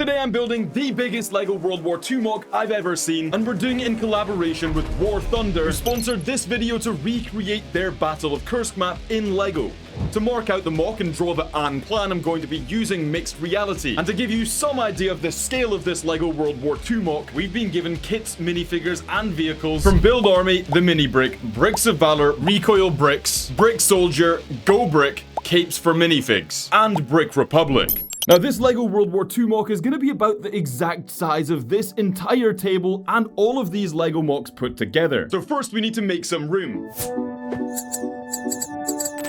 Today I'm building the biggest LEGO World War II MOC I've ever seen, and we're doing it in collaboration with War Thunder, who sponsored this video to recreate their Battle of Kursk map in LEGO. To mark out the MOC and draw the plan, I'm going to be using mixed reality. And to give you some idea of the scale of this LEGO World War II MOC, we've been given kits, minifigures, and vehicles from Build Army, the Mini Brick, Bricks of Valor, Recoil Bricks, Brick Soldier, Go Brick, Capes for Minifigs, and Brick Republic. Now, this LEGO World War II MOC is going to be about the exact size of this entire table and all of these LEGO MOCs put together. So first, we need to make some room.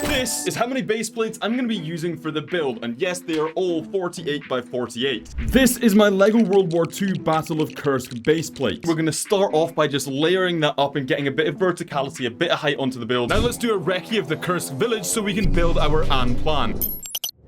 This is how many base plates I'm going to be using for the build, and yes, they are all 48 by 48. This is my LEGO World War II Battle of Kursk base plate. We're going to start off by just layering that up and getting a bit of verticality, a bit of height onto the build. Now let's do a recce of the Kursk village so we can build our plan.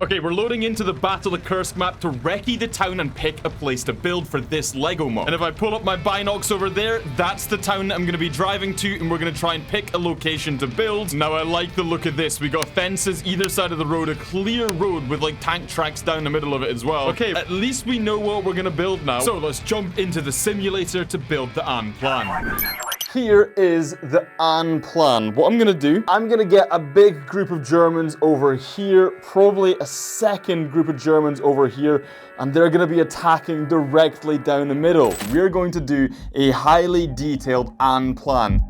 Okay, we're loading into the Battle of Kursk map to recce the town and pick a place to build for this LEGO MOC. And if I pull up my binocs over there, that's the town that I'm going to be driving to, and we're going to try and pick a location to build. Now, I like the look of this. We got fences either side of the road, a clear road with like tank tracks down the middle of it as well. Okay, at least we know what we're going to build now. So let's jump into the simulator to build the plan. Here is the plan. What I'm gonna do, I'm gonna get a big group of Germans over here, probably a second group of Germans over here, and they're gonna be attacking directly down the middle. We're going to do a highly detailed plan.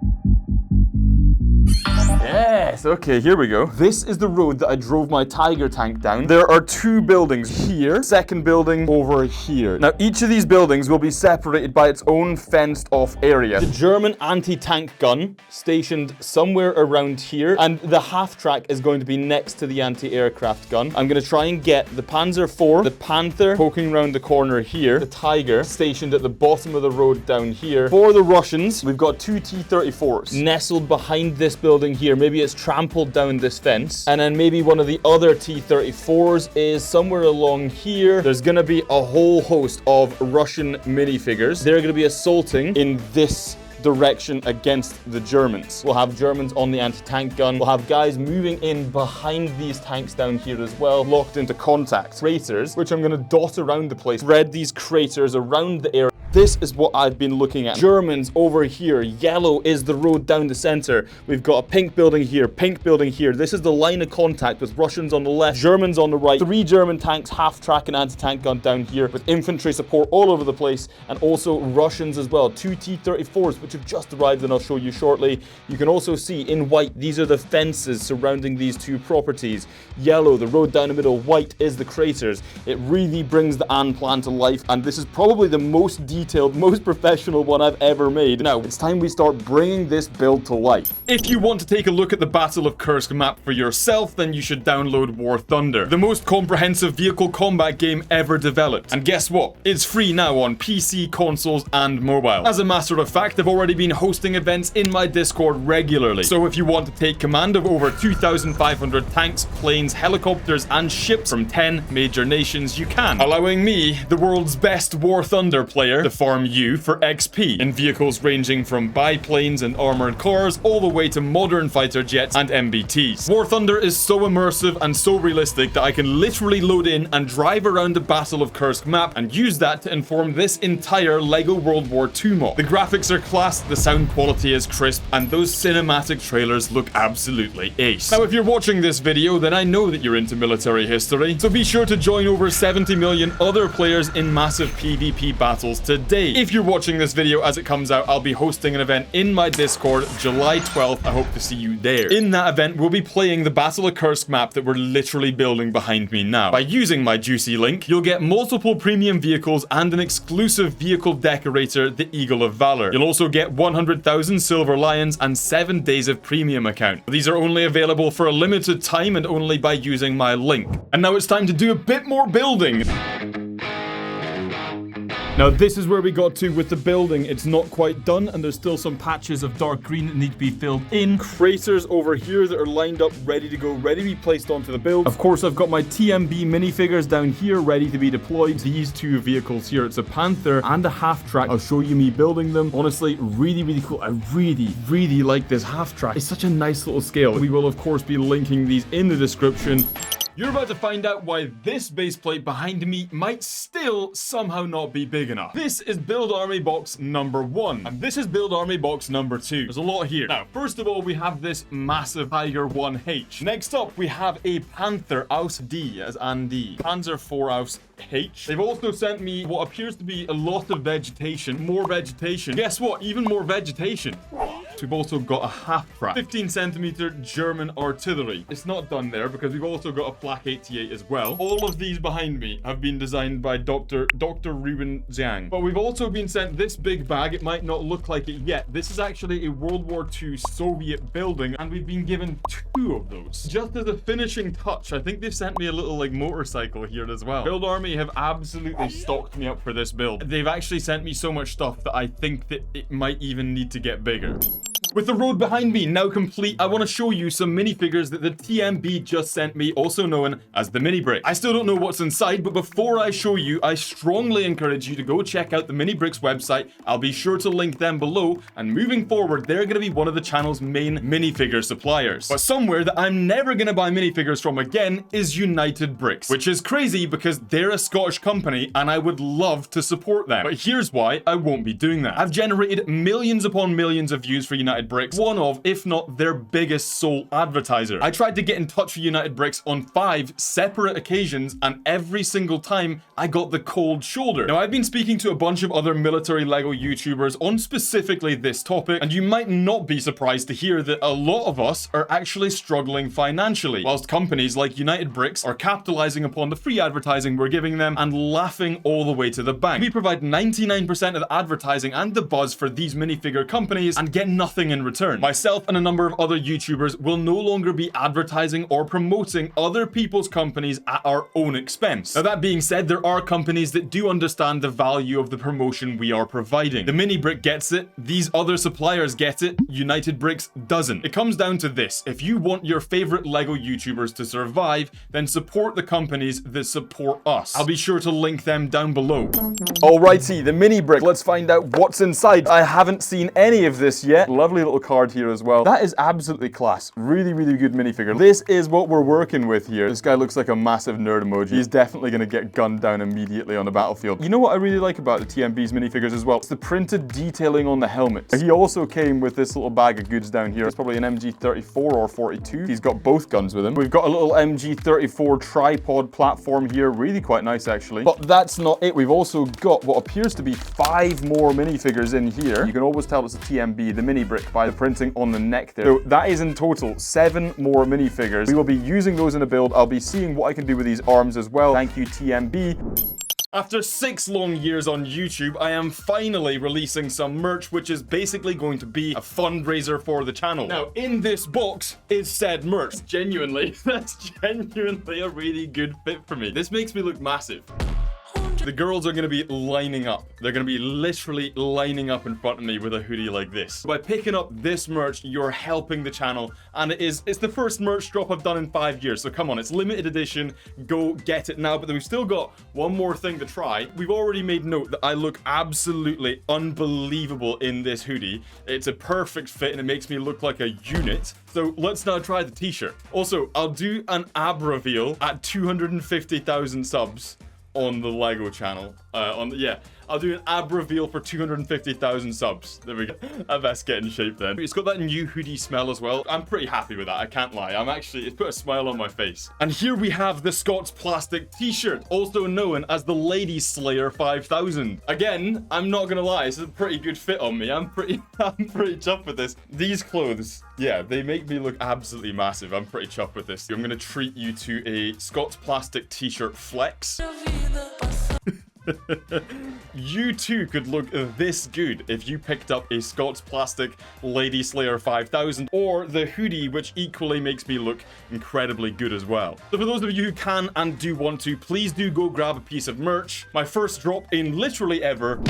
Yes, okay, here we go. This is the road that I drove my Tiger tank down. There are two buildings here, second building over here. Now, each of these buildings will be separated by its own fenced off area. The German anti-tank gun stationed somewhere around here, and the half-track is going to be next to the anti-aircraft gun. I'm going to try and get the Panzer IV, the Panther poking around the corner here, the Tiger stationed at the bottom of the road down here. For the Russians, we've got two T-34s nestled behind this building here. Maybe it's trampled down this fence, and then maybe one of the other T-34s is somewhere along here. There's gonna be a whole host of Russian minifigures. They're gonna be assaulting in this direction against the Germans. We'll have Germans on the anti-tank gun. We'll have guys moving in behind these tanks down here as well, locked into contact. Craters, which I'm gonna dot around the place, spread these craters around the area. This is what I've been looking at. Germans over here. Yellow is the road down the center. We've got a pink building here, pink building here. This is the line of contact with Russians on the left, Germans on the right. 3 German tanks, half-track and anti-tank gun down here with infantry support all over the place, and also Russians as well. 2 T-34s, which have just arrived, and I'll show you shortly. You can also see in white, these are the fences surrounding these two properties. Yellow, the road down the middle. White is the craters. It really brings the plan to life, and this is probably the most detailed, most professional one I've ever made. Now, it's time we start bringing this build to life. If you want to take a look at the Battle of Kursk map for yourself, then you should download War Thunder, the most comprehensive vehicle combat game ever developed. And guess what? It's free now on PC, consoles, and mobile. As a matter of fact, I've already been hosting events in my Discord regularly. So if you want to take command of over 2,500 tanks, planes, helicopters, and ships from 10 major nations, you can, allowing me, the world's best War Thunder player, to farm you for XP in vehicles ranging from biplanes and armored cars all the way to modern fighter jets and MBTs. War Thunder is so immersive and so realistic that I can literally load in and drive around the Battle of Kursk map and use that to inform this entire LEGO World War II MOC. The graphics are class, the sound quality is crisp, and those cinematic trailers look absolutely ace. Now, if you're watching this video, then I know that you're into military history, so be sure to join over 70 million other players in massive PvP battles today. If you're watching this video as it comes out, I'll be hosting an event in my Discord July 12th. I hope to see you there. In that event, we'll be playing the Battle of Kursk map that we're literally building behind me now. By using my juicy link, you'll get multiple premium vehicles and an exclusive vehicle decorator, the Eagle of Valor. You'll also get 100,000 silver lions and 7 days of premium account. These are only available for a limited time and only by using my link. And now it's time to do a bit more building. Now, this is where we got to with the building. It's not quite done, and there's still some patches of dark green that need to be filled in. Craters over here that are lined up, ready to go, ready to be placed onto the build. Of course, I've got my TMB minifigures down here, ready to be deployed. These two vehicles here, it's a Panther and a half-track. I'll show you me building them. Honestly, really, really cool. I really like this half-track. It's such a nice little scale. We will, of course, be linking these in the description. You're about to find out why this base plate behind me might still somehow not be big enough. This is Build Army box number 1, and this is Build Army box number 2. There's a lot here. Now, first of all, we have this massive Tiger 1H. Next up, we have a Panther Aus D, as Andy. Panzer 4 Aus H. They've also sent me what appears to be a lot of vegetation. More vegetation. Guess what? Even more vegetation. We've also got a half-crack 15-centimeter German artillery. It's not done there because we've also got a Flak 88 as well. All of these behind me have been designed by Dr. Ruben Zhang. But we've also been sent this big bag. It might not look like it yet. This is actually a World War II Soviet building, and we've been given 2 of those. Just as a finishing touch, I think they've sent me a little like motorcycle here as well. Build Army have absolutely stocked me up for this build. They've actually sent me so much stuff that I think that it might even need to get bigger. With the road behind me now complete, I want to show you some minifigures that the TMB just sent me, also known as the mini brick. I still don't know what's inside, but before I show you, I strongly encourage you to go check out the Mini Bricks website. I'll be sure to link them below, and moving forward, they're going to be one of the channel's main minifigure suppliers. But somewhere that I'm never going to buy minifigures from again is United Bricks, which is crazy because they're a Scottish company and I would love to support them. But here's why I won't be doing that. I've generated millions upon millions of views for United Bricks, one of, if not their biggest sole advertiser. I tried to get in touch with United Bricks on 5 separate occasions, and every single time I got the cold shoulder. Now, I've been speaking to a bunch of other military LEGO YouTubers on specifically this topic, and you might not be surprised to hear that a lot of us are actually struggling financially, whilst companies like United Bricks are capitalizing upon the free advertising we're giving them and laughing all the way to the bank. We provide 99% of the advertising and the buzz for these minifigure companies and get nothing in return. Myself and a number of other YouTubers will no longer be advertising or promoting other people's companies at our own expense. Now, that being said, there are companies that do understand the value of the promotion we are providing. The Mini Brick gets it, these other suppliers get it, United Bricks doesn't. It comes down to this: if you want your favorite LEGO YouTubers to survive, then support the companies that support us. I'll be sure to link them down below. Alrighty, the Mini Brick. Let's find out what's inside. I haven't seen any of this yet. Lovely little card here as well. That is absolutely class. Really, really good minifigure. This is what we're working with here. This guy looks like a massive nerd emoji. He's definitely going to get gunned down immediately on the battlefield. You know what I really like about the TMB's minifigures as well? It's the printed detailing on the helmets. He also came with this little bag of goods down here. It's probably an MG34 or 42. He's got both guns with him. We've got a little MG34 tripod platform here. Really quite nice, actually. But that's not it. We've also got what appears to be 5 more minifigures in here. You can always tell it's a TMB, the Mini Brick, by the printing on the neck there. So that is in total 7 more minifigures. We will be using those in a build. I'll be seeing what I can do with these arms as well. Thank you, TMB. After 6 long years on YouTube, I am finally releasing some merch, which is basically going to be a fundraiser for the channel. Now, in this box is said merch. Genuinely, that's genuinely a really good fit for me. This makes me look massive. The girls are going to be lining up. They're going to be literally lining up in front of me with a hoodie like this. By picking up this merch, you're helping the channel, and it's the first merch drop I've done in 5 years. So come on, it's limited edition. Go get it now. But we've still got one more thing to try. We've already made note that I look absolutely unbelievable in this hoodie. It's a perfect fit, and it makes me look like a unit. So let's now try the t-shirt. Also, I'll do an ab reveal at 250,000 subs on the LEGO channel. I'll do an ab reveal for 250,000 subs. There we go. I best get in shape then. It's got that new hoodie smell as well. I'm pretty happy with that, I can't lie. It's put a smile on my face. And here we have the Scots Plastic t-shirt, also known as the Lady Slayer 5000. Again, I'm not gonna lie, it's a pretty good fit on me. I'm pretty chuffed with this. These clothes, yeah, they make me look absolutely massive. I'm pretty chuffed with this. I'm gonna treat you to a Scots Plastic t-shirt flex. You too could look this good if you picked up a Scots Plastic Lady Slayer 5000 or the hoodie, which equally makes me look incredibly good as well. So for those of you who can and do want to, please do go grab a piece of merch. My first drop in literally ever.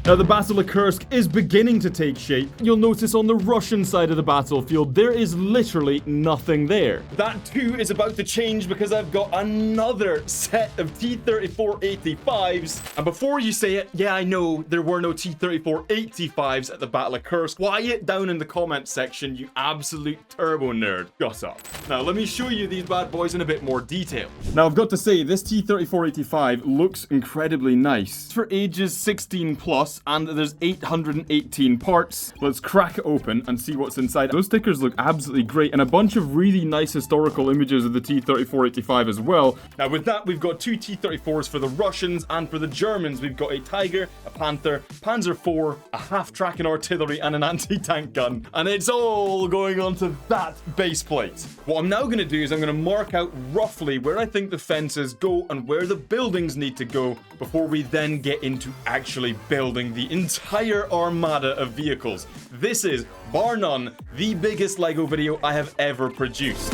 Now, the Battle of Kursk is beginning to take shape. You'll notice on the Russian side of the battlefield, there is literally nothing there. That too is about to change because I've got another set of T-34-85s. And before you say it, yeah, I know there were no T-34-85s at the Battle of Kursk. Quiet down in the comments section, you absolute turbo nerd. Shut up. Now, let me show you these bad boys in a bit more detail. Now, I've got to say, this T-34-85 looks incredibly nice. It's for ages 16 plus, and there's 818 parts. Let's crack it open and see what's inside. Those stickers look absolutely great, and a bunch of really nice historical images of the T-34-85 as well. Now, with that, we've got two T-34s for the Russians, and for the Germans, we've got a Tiger, a Panther, Panzer IV, a half-tracking artillery, and an anti-tank gun. And it's all going onto that base plate. What I'm now going to do is I'm going to mark out roughly where I think the fences go and where the buildings need to go before we then get into actually building the entire armada of vehicles. This is, bar none, the biggest LEGO video I have ever produced.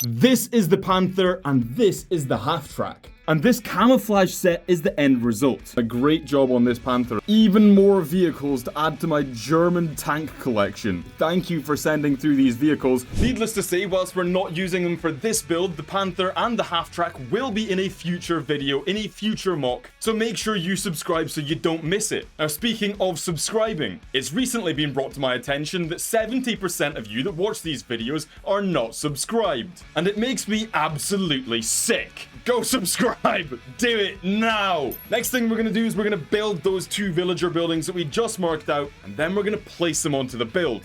This is the Panther, and this is the half-track. And this camouflage set is the end result. A great job on this Panther. Even more vehicles to add to my German tank collection. Thank you for sending through these vehicles. Needless to say, whilst we're not using them for this build, the Panther and the half-track will be in a future video, in a future mock. So make sure you subscribe so you don't miss it. Now, speaking of subscribing, it's recently been brought to my attention that 70% of you that watch these videos are not subscribed. And it makes me absolutely sick. Go subscribe! Do it now! Next thing we're going to do is we're going to build those two villager buildings that we just marked out, and then we're going to place them onto the build.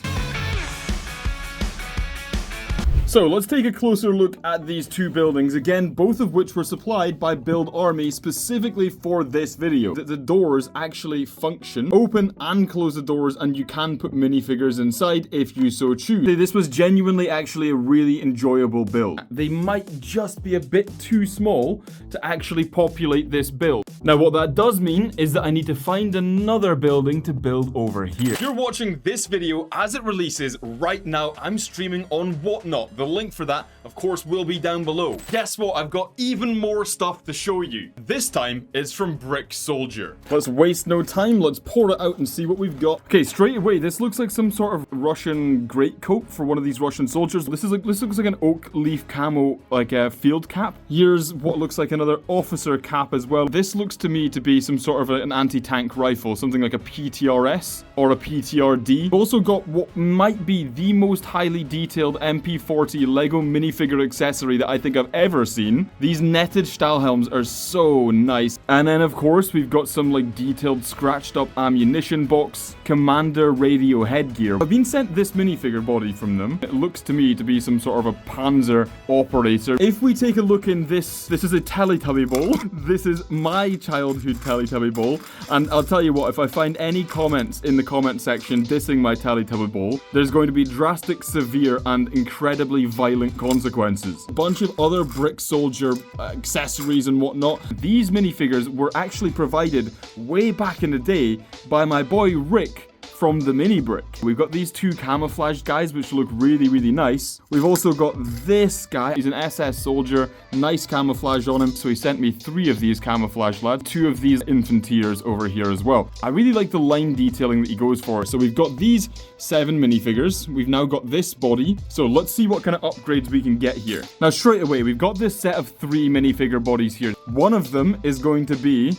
So let's take a closer look at these two buildings, again, both of which were supplied by Build Army specifically for this video. The doors actually function, open and close the doors, and you can put minifigures inside if you so choose. This was genuinely actually a really enjoyable build. They might just be a bit too small to actually populate this build. Now, what that does mean is that I need to find another building to build over here. If you're watching this video as it releases right now, I'm streaming on Whatnot. The link for that, of course, will be down below. Guess what? I've got even more stuff to show you. This time is from Brick Soldier. Let's waste no time. Let's pour it out and see what we've got. Okay, straight away, this looks like some sort of Russian greatcoat for one of these Russian soldiers. This looks like an oak leaf camo, like a field cap. Here's what looks like another officer cap as well. This looks to me to be some sort of an anti-tank rifle, something like a PTRS or a PTRD. We've also got what might be the most highly detailed MP40 LEGO minifigure accessory that I think I've ever seen. These netted Stahlhelms are so nice. And then, of course, we've got some like detailed scratched up ammunition box, commander radio headgear. I've been sent this minifigure body from them. It looks to me to be some sort of a Panzer operator. If we take a look in this is a Teletubby bowl. This is my childhood Teletubby bowl. And I'll tell you what, if I find any comments in the comment section dissing my Teletubby bowl, there's going to be drastic, severe, and incredibly violent consequences. A bunch of other Brick Soldier accessories and whatnot. These minifigures were actually provided way back in the day by my boy Rick from the Mini Brick. We've got these two camouflage guys which look really, really nice. We've also got this guy. He's an SS soldier. Nice camouflage on him. So he sent me 3 of these camouflage lads. 2 of these infanteers over here as well. I really like the line detailing that he goes for. So we've got these 7 minifigures. We've now got this body. So let's see what kind of upgrades we can get here. Now straight away, we've got this set of 3 minifigure bodies here. One of them is going to be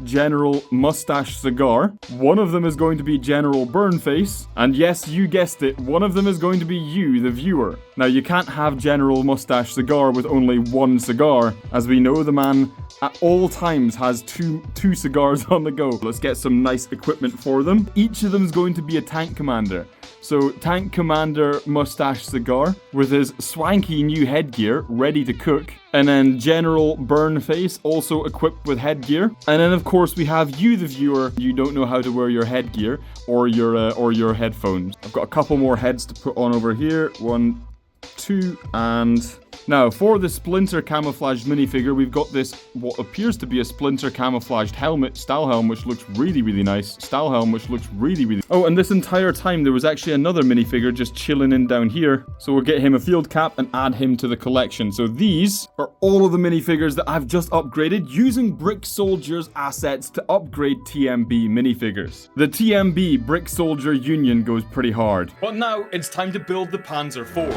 General Mustache Cigar. One of them is going to be General Burnface. And yes, you guessed it, one of them is going to be you, the viewer. Now, you can't have General Mustache Cigar with only 1 cigar. As we know, the man at all times has two cigars on the go. Let's get some nice equipment for them. Each of them is going to be a tank commander. So, Tank Commander Mustache Cigar with his swanky new headgear ready to cook. And then General Burnface also equipped with headgear. And then, of course, we have you, the viewer. You don't know how to wear your headgear or your headphones. I've got a couple more heads to put on over here. 1, 2, and Now, for the Splinter camouflaged minifigure, we've got this, what appears to be a Splinter camouflaged helmet, style helm, which looks really, really nice. Style helm, which looks really, really... Oh, and this entire time, there was actually another minifigure just chilling in down here. So we'll get him a field cap and add him to the collection. So these are all of the minifigures that I've just upgraded using Brick Soldier's assets to upgrade TMB minifigures. The TMB Brick Soldier Union goes pretty hard. But now, it's time to build the Panzer IV.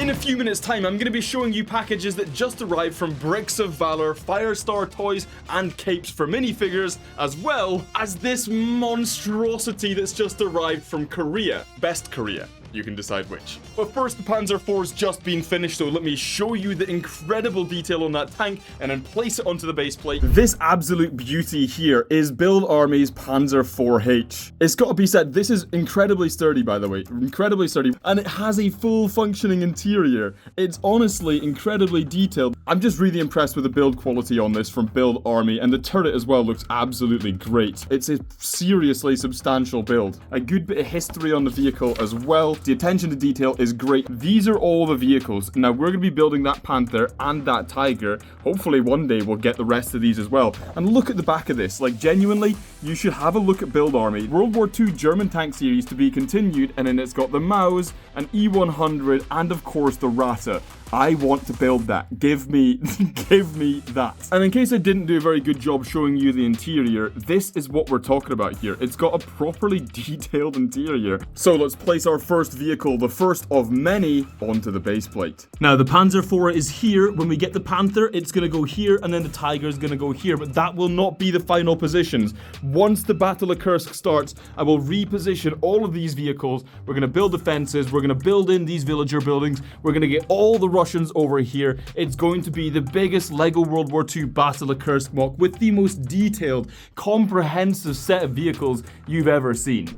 In a few minutes time, I'm going to be showing you packages that just arrived from Bricks of Valor, Firestar Toys, and Capes for minifigures, as well as this monstrosity that's just arrived from Korea. Best Korea. You can decide which. But first, the Panzer IV's just been finished, so let me show you the incredible detail on that tank and then place it onto the base plate. This absolute beauty here is Build Army's Panzer IV-H. It's got to be said, this is incredibly sturdy, by the way. Incredibly sturdy. And it has a full functioning interior. It's honestly incredibly detailed. I'm just really impressed with the build quality on this from Build Army, and the turret as well looks absolutely great. It's a seriously substantial build. A good bit of history on the vehicle as well. The attention to detail is great. These are all the vehicles. Now, we're going to be building that Panther and that Tiger. Hopefully, one day we'll get the rest of these as well. And look at the back of this. Like, genuinely, you should have a look at Build Army. World War II German tank series to be continued, and then it's got the Maus, an E100, and of course, the Rata. I want to build that. Give me that. And in case I didn't do a very good job showing you the interior, this is what we're talking about here. It's got a properly detailed interior. So let's place our first vehicle, the first of many, onto the base plate. Now, the Panzer IV is here. When we get the Panther, it's going to go here, and then the Tiger is going to go here. But that will not be the final positions. Once the Battle of Kursk starts, I will reposition all of these vehicles. We're going to build defenses. We're going to build in these villager buildings. We're going to get all the Russians over here. It's going to be the biggest LEGO World War II Battle of Kursk Moc with the most detailed, comprehensive set of vehicles you've ever seen.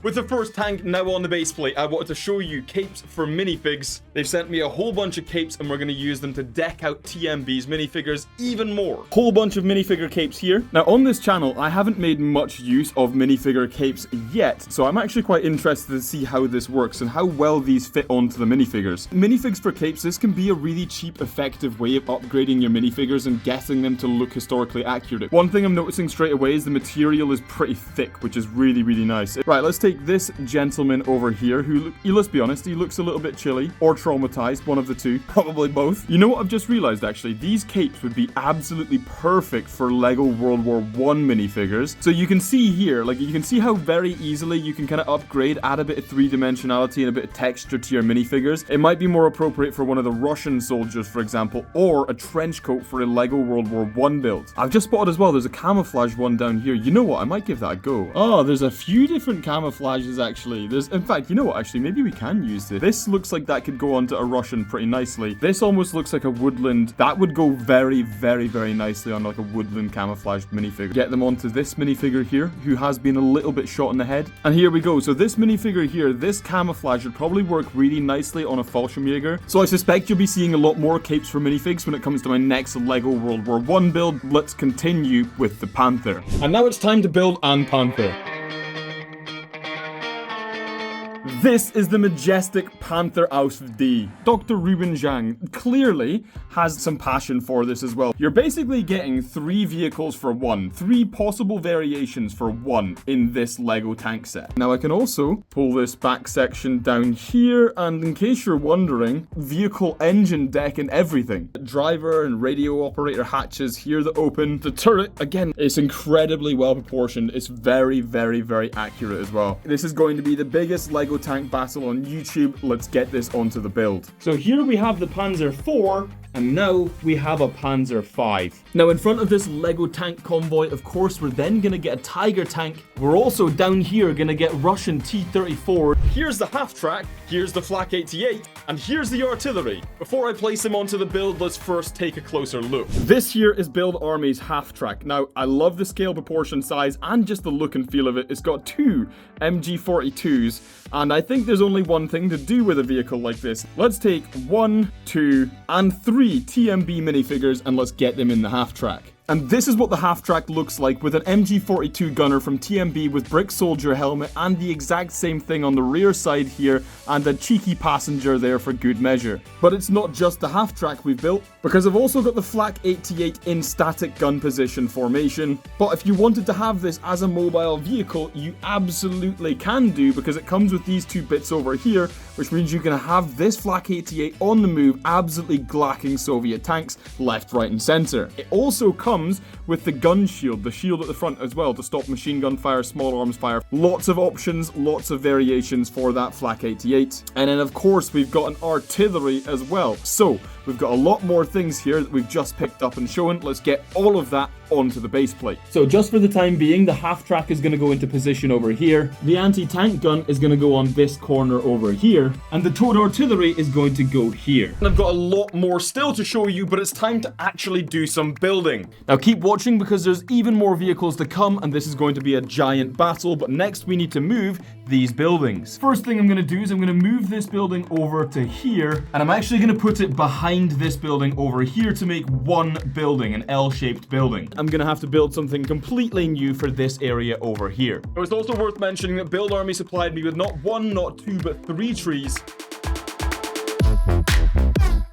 With the first tank now on the base plate, I wanted to show you capes for minifigs. They've sent me a whole bunch of capes, and we're going to use them to deck out TMB's minifigures even more. Whole bunch of minifigure capes here. Now, on this channel, I haven't made much use of minifigure capes yet, so I'm actually quite interested to see how this works and how well these fit onto the minifigures. Minifigs for capes, this can be a really cheap, effective way of upgrading your minifigures and getting them to look historically accurate. One thing I'm noticing straight away is the material is pretty thick, which is really, really nice. Right, let's take this gentleman over here who, let's be honest, he looks a little bit chilly or traumatized, one of the two, probably both. You know what I've just realized actually? These capes would be absolutely perfect for LEGO World War I minifigures. So you can see here, like you can see how very easily you can kind of upgrade, add a bit of three-dimensionality and a bit of texture to your minifigures. It might be more appropriate for one of the Russian soldiers, for example, or a trench coat for a LEGO World War I build. I've just spotted as well, there's a camouflage one down here. You know what? I might give that a go. Oh, there's a few different camouflages actually. In fact, you know what, actually, maybe we can use this. This looks like that could go onto a Russian pretty nicely. This almost looks like a woodland. That would go very, very, very nicely on like a woodland camouflaged minifigure. Get them onto this minifigure here, who has been a little bit shot in the head. And here we go. So this minifigure here, this camouflage would probably work really nicely on a Fallschirmjäger. So I suspect you'll be seeing a lot more capes for minifigs when it comes to my next LEGO World War I build. Let's continue with the Panther. And now it's time to build an Panther. This is the majestic Panther aus D. Dr. Ruben Zhang clearly has some passion for this as well. You're basically getting 3 vehicles for 1, 3 possible variations for 1 in this LEGO tank set. Now I can also pull this back section down here, and in case you're wondering, vehicle engine deck and everything. Driver and radio operator hatches here that open. The turret, again, it's incredibly well proportioned. It's very, very, very accurate as well. This is going to be the biggest LEGO tank battle on YouTube. Let's get this onto the build. So here we have the Panzer IV, and now we have a Panzer V. Now in front of this LEGO tank convoy, of course, we're then going to get a Tiger tank. We're also down here going to get Russian T-34. Here's the half-track, here's the Flak 88, and here's the artillery. Before I place them onto the build, let's first take a closer look. This here is Build Army's half-track. Now, I love the scale, proportion, size, and just the look and feel of it. It's got 2 MG42s, and I think there's only one thing to do with a vehicle like this. Let's take 1, 2, and 3 TMB minifigures, and let's get them in the half-track. And this is what the half-track looks like with an MG42 gunner from TMB with brick soldier helmet and the exact same thing on the rear side here and a cheeky passenger there for good measure. But it's not just the half-track we've built, because I've also got the Flak 88 in static gun position formation. But if you wanted to have this as a mobile vehicle, you absolutely can do, because it comes with these two bits over here, which means you can have this Flak 88 on the move, absolutely glacking Soviet tanks left, right and center. It also comes with the gun shield, the shield at the front as well, to stop machine gun fire, small arms fire. Lots of options, lots of variations for that Flak 88. And then of course we've got an artillery as well. So we've got a lot more things here that we've just picked up and shown. Let's get all of that onto the base plate. So just for the time being, the half track is going to go into position over here. The anti-tank gun is going to go on this corner over here. And the towed artillery is going to go here. And I've got a lot more still to show you, but it's time to actually do some building. Now keep watching, because there's even more vehicles to come, and this is going to be a giant battle. But next we need to move these buildings. First thing I'm going to do is I'm going to move this building over to here, and I'm actually going to put it behind this building over here to make one building, an L-shaped building. I'm going to have to build something completely new for this area over here. It's also worth mentioning that Build Army supplied me with not one, not two, but 3 trees.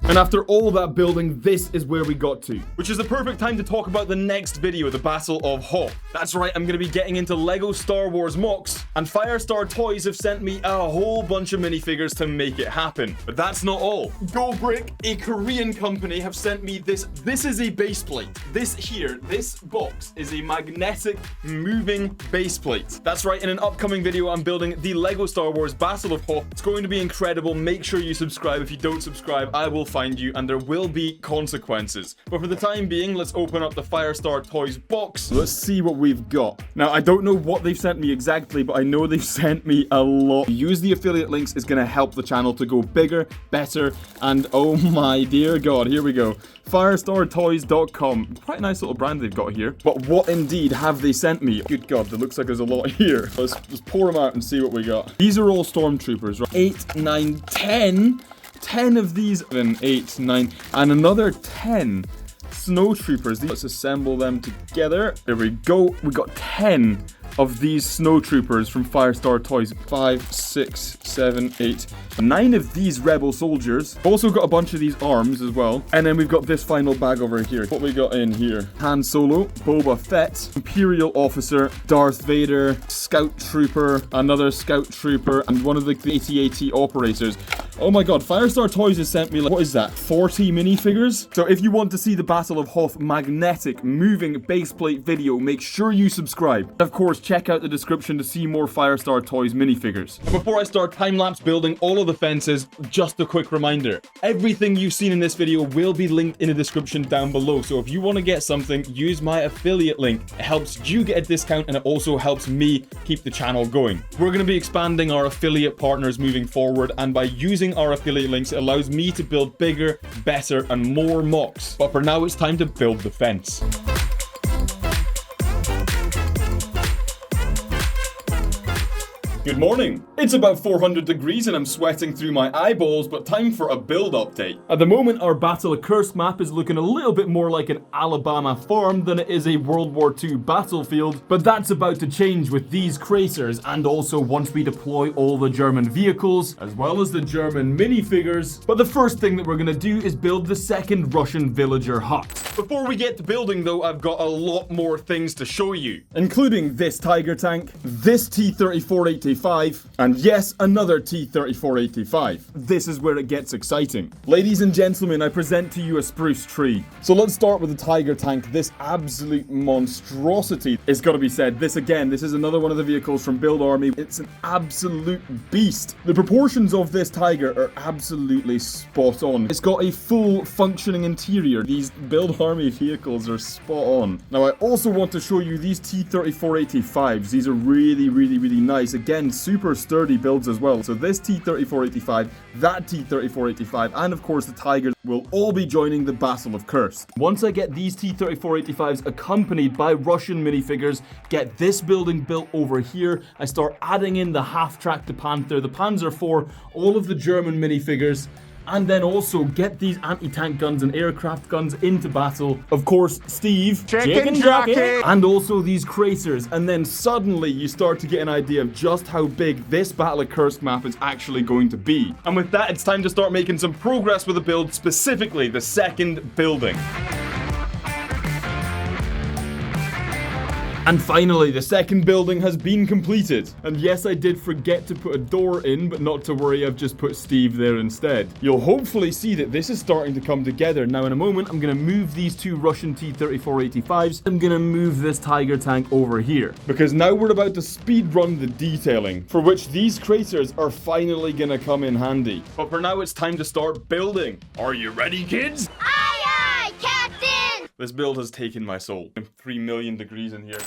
And after all that building, this is where we got to, which is the perfect time to talk about the next video, the Battle of Hoth. That's right, I'm going to be getting into LEGO Star Wars MOCs, and Firestar Toys have sent me a whole bunch of minifigures to make it happen. But that's not all. Go Brick, a Korean company, have sent me this. This is a base plate. This here, this box is a magnetic moving base plate. That's right, in an upcoming video, I'm building the LEGO Star Wars Battle of Hoth. It's going to be incredible. Make sure you subscribe. If you don't subscribe, I will find you, and there will be consequences. But for the time being, let's open up the Firestar Toys box. Let's see what we've got. Now, I don't know what they've sent me exactly, but I know they've sent me a lot. Use the affiliate links is going to help the channel to go bigger, better, and oh my dear God, here we go. Firestartoys.com. Quite a nice little brand they've got here. But what indeed have they sent me? Good God, it looks like there's a lot here. Let's pour them out and see what we got. These are all stormtroopers, right? 8, 9, 10. 10 of these, then 8, 9, and another 10 snow troopers. Let's assemble them together. There we go. We got 10 of these snow troopers from Firestar Toys. 5, 6, 7, 8, 9 of these rebel soldiers. Also got a bunch of these arms as well. And then we've got this final bag over here. What we got in here? Han Solo, Boba Fett, Imperial Officer, Darth Vader, Scout Trooper, another Scout Trooper, and one of the AT-AT operators. Oh my God, Firestar Toys has sent me, like, what is that, 40 minifigures? So if you want to see the Battle of Hoth magnetic moving baseplate video, make sure you subscribe. Of course, check out the description to see more Firestar Toys minifigures. And before I start time-lapse building all of the fences, just a quick reminder. Everything you've seen in this video will be linked in the description down below. So if you want to get something, use my affiliate link. It helps you get a discount, and it also helps me keep the channel going. We're going to be expanding our affiliate partners moving forward, and by using our affiliate links, it allows me to build bigger, better, and more MOCs. But for now, it's time to build the fence. Good morning. It's about 400 degrees and I'm sweating through my eyeballs, but time for a build update. At the moment, our Battle of Kursk map is looking a little bit more like an Alabama farm than it is a World War II battlefield, but that's about to change with these craters, and also once we deploy all the German vehicles, as well as the German minifigures. But the first thing that we're gonna do is build the second Russian villager hut. Before we get to building though, I've got a lot more things to show you, including this Tiger tank, this T-3485, and yes, another T-3485. This is where it gets exciting. Ladies and gentlemen, I present to you a spruce tree. So let's start with the Tiger tank, this absolute monstrosity. It's got to be said, this is another one of the vehicles from Build Army. It's an absolute beast. The proportions of this Tiger are absolutely spot on. It's got a full functioning interior. These Build Army vehicles are spot on. Now I also want to show you these T-3485s. These are really, really, really nice. Again, super sturdy builds as well. So this T-3485, that T-3485, and of course the Tiger will all be joining the Battle of Kursk. Once I get these T-3485s accompanied by Russian minifigures, get this building built over here, I start adding in the half-track to Panther, the Panzer IV, all of the German minifigures, and then also get these anti-tank guns and aircraft guns into battle. Of course, Steve, chicken jockey, and also these craters. And then suddenly you start to get an idea of just how big this Battle of Kursk map is actually going to be. And with that, it's time to start making some progress with the build, specifically the second building. And finally, the second building has been completed. And yes, I did forget to put a door in, but not to worry, I've just put Steve there instead. You'll hopefully see that this is starting to come together. Now, in a moment, I'm going to move these two Russian T-34-85s. I'm going to move this Tiger tank over here, because now we're about to speed run the detailing, for which these craters are finally going to come in handy. But for now, it's time to start building. Are you ready, kids? Aye, aye, Captain! This build has taken my soul. 3 million degrees in here.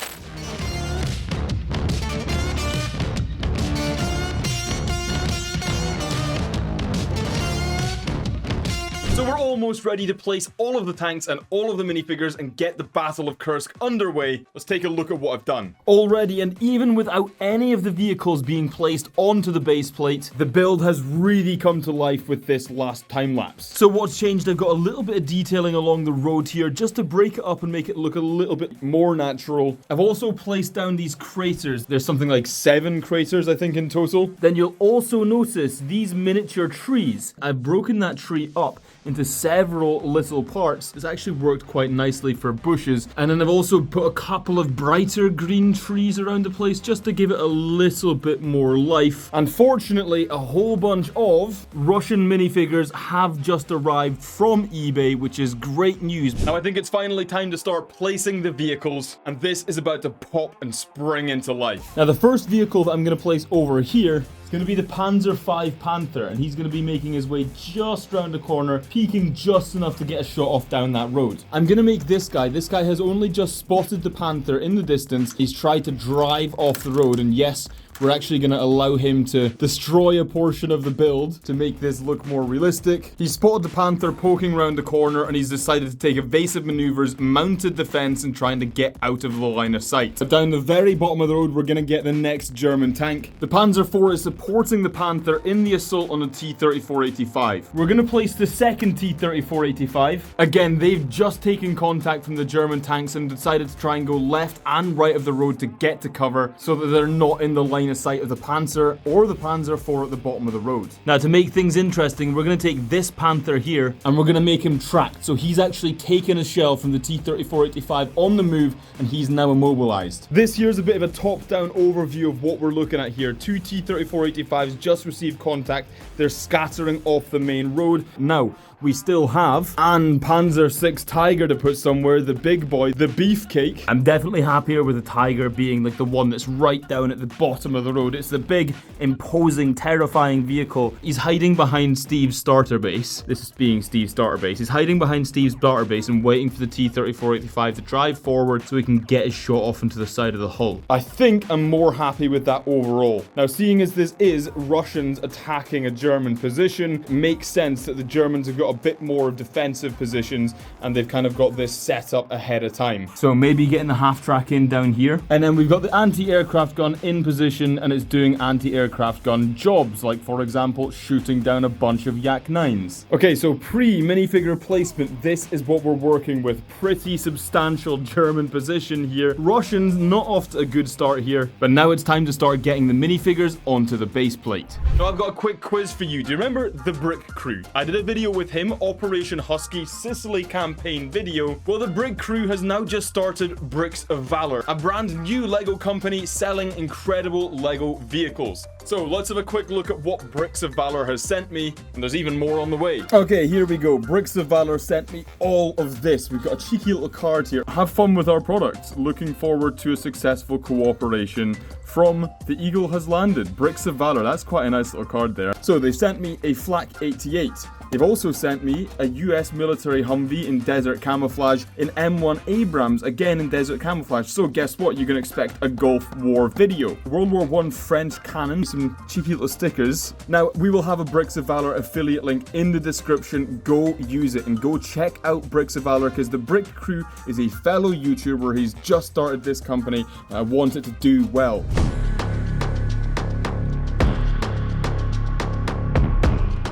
So we're almost ready to place all of the tanks and all of the minifigures and get the Battle of Kursk underway. Let's take a look at what I've done. Already, and even without any of the vehicles being placed onto the base plate, the build has really come to life with this last time lapse. So what's changed? I've got a little bit of detailing along the road here just to break it up and make it look a little bit more natural. I've also placed down these craters. There's something like 7 craters, I think, in total. Then you'll also notice these miniature trees. I've broken that tree up into several little parts. It's actually worked quite nicely for bushes. And then I've also put a couple of brighter green trees around the place just to give it a little bit more life. Unfortunately, a whole bunch of Russian minifigures have just arrived from eBay, which is great news. Now I think it's finally time to start placing the vehicles, and this is about to pop and spring into life. Now the first vehicle that I'm going to place over here is going to be the Panzer V Panther, and he's going to be making his way just around the corner, peeking just enough to get a shot off down that road. I'm going to make this guy. This guy has only just spotted the Panther in the distance. He's tried to drive off the road, and yes, we're actually going to allow him to destroy a portion of the build to make this look more realistic. He spotted the Panther poking around the corner, and he's decided to take evasive maneuvers, mounted the fence, and trying to get out of the line of sight. But down the very bottom of the road, we're going to get the next German tank. The Panzer IV is supporting the Panther in the assault on the T-34-85. We're going to place the second T-34-85. Again, they've just taken contact from the German tanks and decided to try and go left and right of the road to get to cover so that they're not in the line of sight of the Panzer or the Panzer IV at the bottom of the road. Now, to make things interesting, we're going to take this Panther here and we're going to make him tracked. So he's actually taken a shell from the T-34-85 on the move, and he's now immobilized. This here's a bit of a top-down overview of what we're looking at here. 2 T-34-85s just received contact. They're scattering off the main road. Now, we still have an Panzer VI Tiger to put somewhere, the big boy, the beefcake. I'm definitely happier with the Tiger being like the one that's right down at the bottom of the road. It's the big, imposing, terrifying vehicle. He's hiding behind Steve's starter base. This is being Steve's starter base. He's hiding behind Steve's starter base and waiting for the T-34-85 to drive forward so he can get his shot off into the side of the hull. I think I'm more happy with that overall. Now, seeing as this is Russians attacking a German position, makes sense that the Germans have got a bit more of defensive positions and they've kind of got this set up ahead of time. So maybe getting the half track in down here. And then we've got the anti-aircraft gun in position and it's doing anti-aircraft gun jobs, like for example, shooting down a bunch of Yak-9s. Okay, so pre-minifigure placement, this is what we're working with. Pretty substantial German position here. Russians not off to a good start here, but now it's time to start getting the minifigures onto the base plate. So I've got a quick quiz for you. Do you remember the Brick Crew? I did a video with him, Operation Husky Sicily campaign video. Well, the Brick Crew has now just started Bricks of Valor, a brand new LEGO company selling incredible LEGO vehicles. So let's have a quick look at what Bricks of Valor has sent me, and there's even more on the way. Okay, here we go. Bricks of Valor sent me all of this. We've got a cheeky little card here. Have fun with our products. Looking forward to a successful cooperation. From The Eagle Has Landed. Bricks of Valor. That's quite a nice little card there. So they sent me a Flak 88. They've also sent me a US military Humvee in desert camouflage, in M1 Abrams, again in desert camouflage. So guess what? You can expect a Gulf War video. World War I French cannon, some cheeky little stickers. Now, we will have a Bricks of Valor affiliate link in the description. Go use it and go check out Bricks of Valor, because the Brick Crew is a fellow YouTuber. He's just started this company and I want it to do well.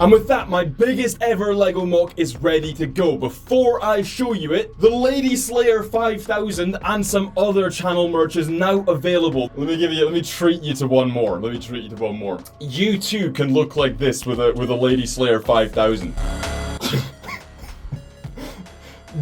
And with that, my biggest ever LEGO MOC is ready to go. Before I show you it, the Lady Slayer 5000 and some other channel merch is now available. Let me treat you to one more. You too can look like this with a Lady Slayer 5000.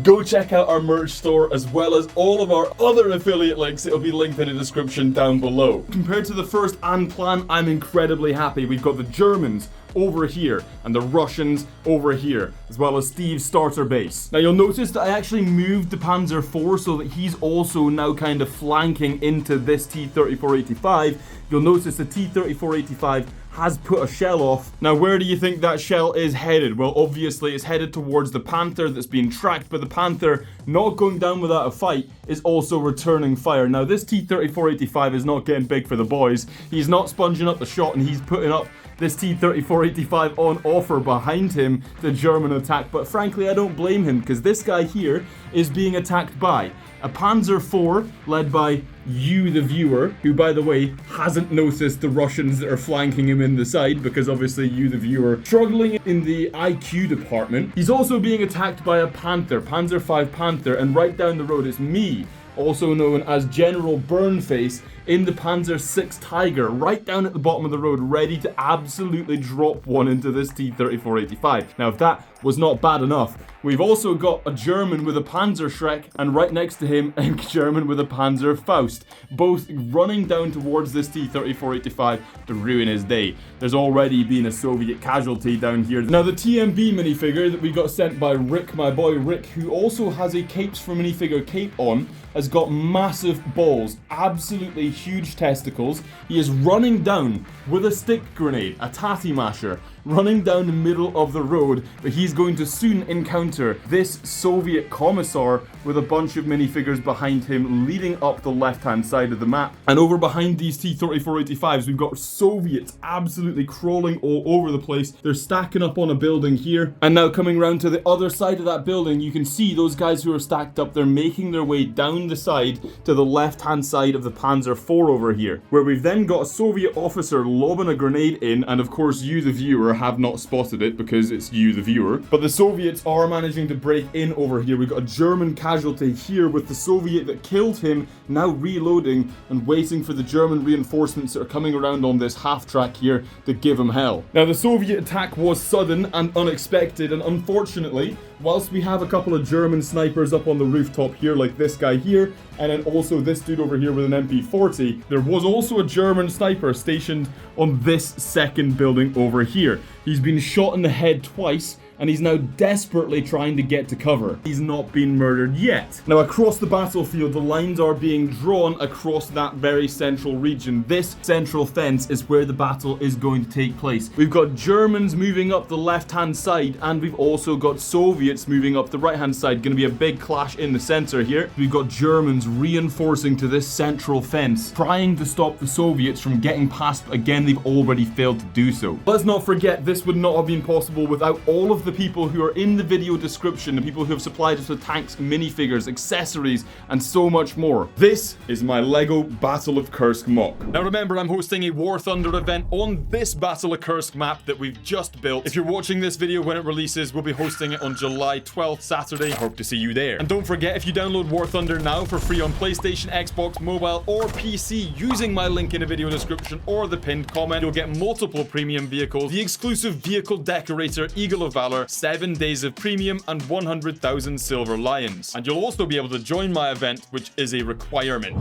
Go check out our merch store as well as all of our other affiliate links. It'll be linked in the description down below. Compared to the first and plan, I'm incredibly happy. We've got the Germans over here and the Russians over here, as well as Steve's starter base. Now you'll notice that I actually moved the Panzer IV so that he's also now kind of flanking into this T-3485. You'll notice the T-3485 has put a shell off. Now, where do you think that shell is headed? Well, obviously, it's headed towards the Panther that's being tracked, but the Panther, not going down without a fight, is also returning fire. Now, this T-3485 is not getting big for the boys. He's not sponging up the shot, and he's putting up this T-3485 on offer behind him, the German attack. But frankly, I don't blame him, because this guy here is being attacked by a Panzer IV led by you, the viewer, who, by the way, hasn't noticed the Russians that are flanking him in the side, because obviously you, the viewer, struggling in the IQ department. He's also being attacked by a Panther, Panzer V Panther, and right down the road is me, also known as General Burnface, in the Panzer VI Tiger, right down at the bottom of the road, ready to absolutely drop one into this T-3485. Now, if that was not bad enough, we've also got a German with a Panzer Shrek, and right next to him, a German with a Panzer Faust, both running down towards this T-3485 to ruin his day. There's already been a Soviet casualty down here. Now, the TMB minifigure that we got sent by Rick, my boy Rick, who also has a Capes for Minifigure cape on, has got massive balls, absolutely huge testicles. He is running down with a stick grenade, a tatty masher, running down the middle of the road, but he's going to soon encounter this Soviet commissar with a bunch of minifigures behind him leading up the left-hand side of the map. And over behind these T-3485s, we've got Soviets absolutely crawling all over the place. They're stacking up on a building here. And now coming around to the other side of that building, you can see those guys who are stacked up, they're making their way down the side to the left-hand side of the Panzer IV over here, where we've then got a Soviet officer lobbing a grenade in, and of course you, the viewer, have not spotted it because it's you, the viewer. But the Soviets are managing to break in over here. We've got a German casualty here with the Soviet that killed him now reloading and waiting for the German reinforcements that are coming around on this half track here to give him hell. Now, the Soviet attack was sudden and unexpected, and unfortunately, whilst we have a couple of German snipers up on the rooftop here, like this guy here, and then also this dude over here with an MP40, there was also a German sniper stationed on this second building over here. He's been shot in the head twice, and he's now desperately trying to get to cover. He's not been murdered yet. Now, across the battlefield, the lines are being drawn across that very central region. This central fence is where the battle is going to take place. We've got Germans moving up the left-hand side, and we've also got Soviets moving up the right-hand side. Going to be a big clash in the center here. We've got Germans reinforcing to this central fence, trying to stop the Soviets from getting past, but again, they've already failed to do so. Let's not forget, this would not have been possible without all of the people who are in the video description, the people who have supplied us with tanks, minifigures, accessories, and so much more. This is my LEGO Battle of Kursk Moc. Now remember, I'm hosting a War Thunder event on this Battle of Kursk map that we've just built. If you're watching this video when it releases, we'll be hosting it on July 12th, Saturday. I hope to see you there. And don't forget, if you download War Thunder now for free on PlayStation, Xbox, mobile, or PC using my link in the video description or the pinned comment, you'll get multiple premium vehicles, the exclusive vehicle decorator Eagle of Valor, 7 days of premium, and 100,000 silver lions. And you'll also be able to join my event, which is a requirement.